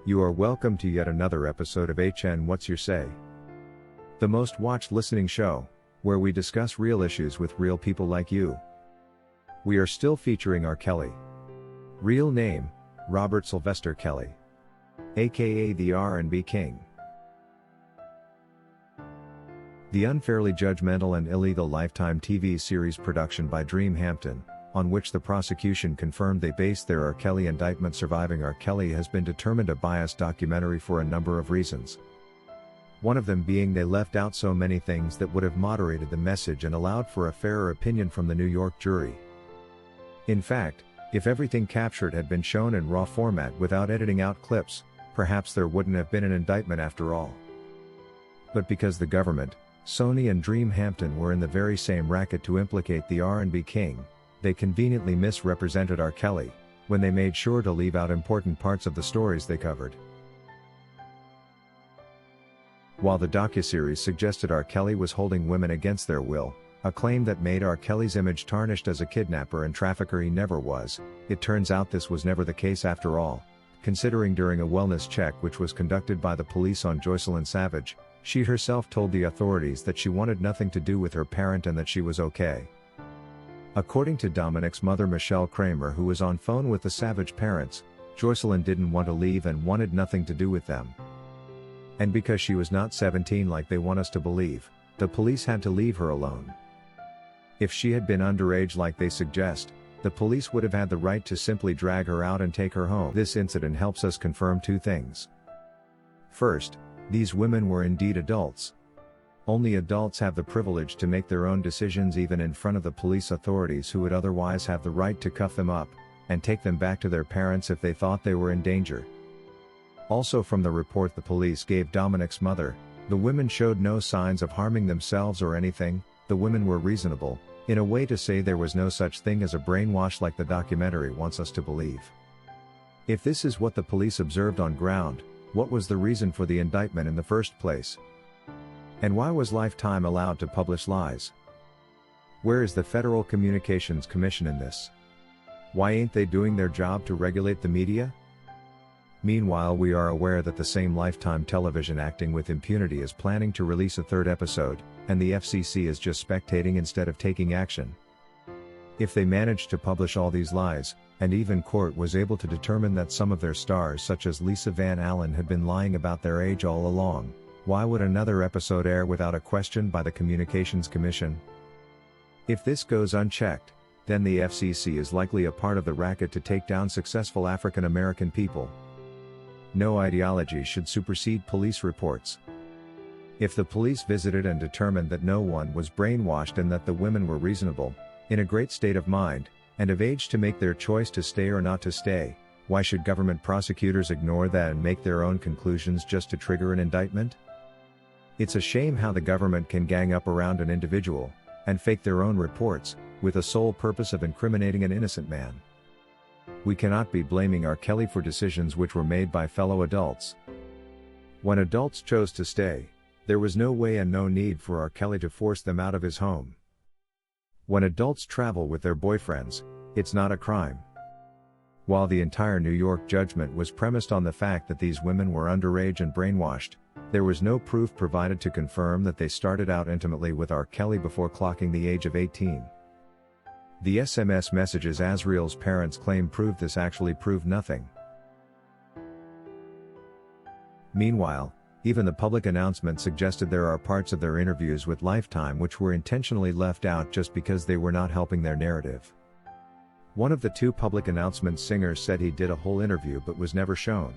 You are welcome to yet another episode of HN What's Your Say? The most watched listening show, where we discuss real issues with real people like you. We are still featuring R. Kelly. Real name, Robert Sylvester Kelly. AKA the R&B King. The unfairly judgmental and illegal Lifetime TV series production by Dreamhampton, on which the prosecution confirmed they based their R. Kelly indictment surviving R. Kelly has been determined a biased documentary for a number of reasons. One of them being they left out so many things that would have moderated the message and allowed for a fairer opinion from the New York jury. In fact, if everything captured had been shown in raw format without editing out clips, perhaps there wouldn't have been an indictment after all. But because the government, Sony and Dreamhampton were in the very same racket to implicate the R&B King, they conveniently misrepresented R. Kelly, when they made sure to leave out important parts of the stories they covered. While the docuseries suggested R. Kelly was holding women against their will, a claim that made R. Kelly's image tarnished as a kidnapper and trafficker he never was, it turns out this was never the case after all, considering during a wellness check which was conducted by the police on Joycelyn Savage, she herself told the authorities that she wanted nothing to do with her parent and that she was okay. According to Dominic's mother Michelle Kramer, who was on phone with the Savage parents, Joycelyn didn't want to leave and wanted nothing to do with them. And because she was not 17 like they want us to believe, the police had to leave her alone. If she had been underage like they suggest, the police would have had the right to simply drag her out and take her home. This incident helps us confirm two things. First, these women were indeed adults. Only adults have the privilege to make their own decisions even in front of the police authorities who would otherwise have the right to cuff them up, and take them back to their parents if they thought they were in danger. Also from the report the police gave Dominic's mother, the women showed no signs of harming themselves or anything, the women were reasonable, in a way to say there was no such thing as a brainwash like the documentary wants us to believe. If this is what the police observed on ground, what was the reason for the indictment in the first place? And why was Lifetime allowed to publish lies? Where is the Federal Communications Commission in this? Why ain't they doing their job to regulate the media? Meanwhile, we are aware that the same Lifetime Television Acting with Impunity is planning to release a third episode, and the FCC is just spectating instead of taking action. If they managed to publish all these lies, and even court was able to determine that some of their stars such as Lisa Van Allen had been lying about their age all along, why would another episode air without a question by the Communications Commission? If this goes unchecked, then the FCC is likely a part of the racket to take down successful African American people. No ideology should supersede police reports. If the police visited and determined that no one was brainwashed and that the women were reasonable, in a great state of mind, and of age to make their choice to stay or not to stay, why should government prosecutors ignore that and make their own conclusions just to trigger an indictment? It's a shame how the government can gang up around an individual, and fake their own reports, with the sole purpose of incriminating an innocent man. We cannot be blaming R. Kelly for decisions which were made by fellow adults. When adults chose to stay, there was no way and no need for R. Kelly to force them out of his home. When adults travel with their boyfriends, it's not a crime. While the entire New York judgment was premised on the fact that these women were underage and brainwashed, there was no proof provided to confirm that they started out intimately with R. Kelly before clocking the age of 18. The SMS messages Azriel's parents claim proved this actually proved nothing. Meanwhile, even the public announcement suggested there are parts of their interviews with Lifetime which were intentionally left out just because they were not helping their narrative. One of the two public announcement singers said he did a whole interview but was never shown.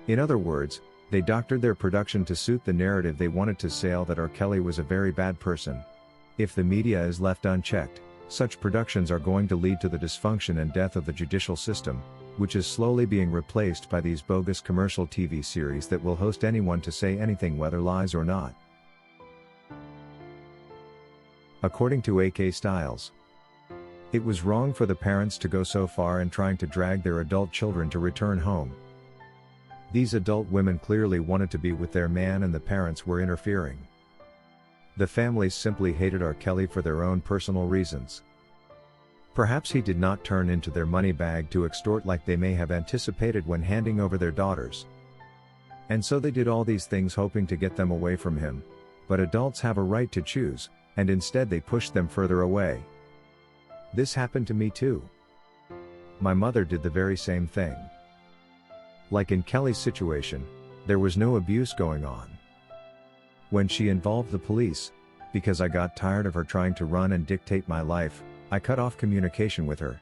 In other words, they doctored their production to suit the narrative they wanted to sell that R. Kelly was a very bad person. If the media is left unchecked, such productions are going to lead to the dysfunction and death of the judicial system, which is slowly being replaced by these bogus commercial TV series that will host anyone to say anything whether lies or not. According to AK Styles, it was wrong for the parents to go so far in trying to drag their adult children to return home. These adult women clearly wanted to be with their man and the parents were interfering. The families simply hated R. Kelly for their own personal reasons. Perhaps he did not turn into their money bag to extort like they may have anticipated when handing over their daughters. And so they did all these things hoping to get them away from him, but adults have a right to choose, and instead they pushed them further away. This happened to me too. My mother did the very same thing. Like in Kelly's situation, there was no abuse going on. When she involved the police, because I got tired of her trying to run and dictate my life, I cut off communication with her.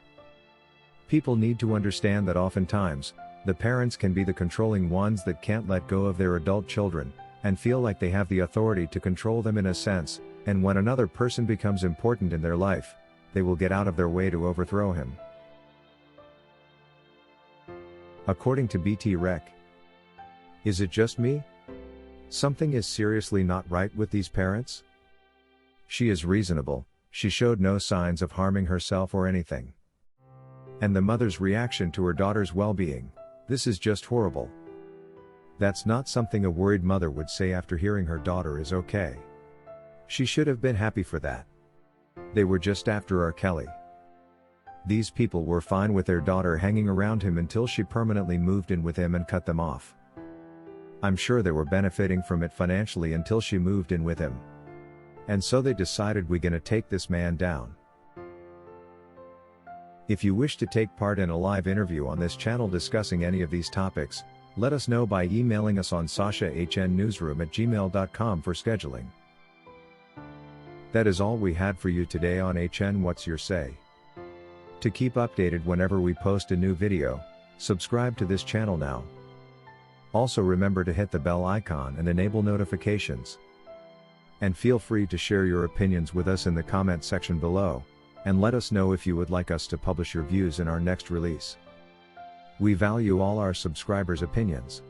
People need to understand that oftentimes, the parents can be the controlling ones that can't let go of their adult children, and feel like they have the authority to control them in a sense, and when another person becomes important in their life, they will get out of their way to overthrow him. According to BT Rec. Is it just me? Something is seriously not right with these parents? She is reasonable, she showed no signs of harming herself or anything. And the mother's reaction to her daughter's well-being, this is just horrible. That's not something a worried mother would say after hearing her daughter is okay. She should have been happy for that. They were just after R. Kelly. These people were fine with their daughter hanging around him until she permanently moved in with him and cut them off. I'm sure they were benefiting from it financially until she moved in with him. And so they decided we're gonna take this man down. If you wish to take part in a live interview on this channel discussing any of these topics, let us know by emailing us on sashahnnewsroom@gmail.com for scheduling. That is all we had for you today on HN What's Your Say? To keep updated whenever we post a new video, subscribe to this channel now. Also remember to hit the bell icon and enable notifications. And feel free to share your opinions with us in the comment section below, and let us know if you would like us to publish your views in our next release. We value all our subscribers' opinions.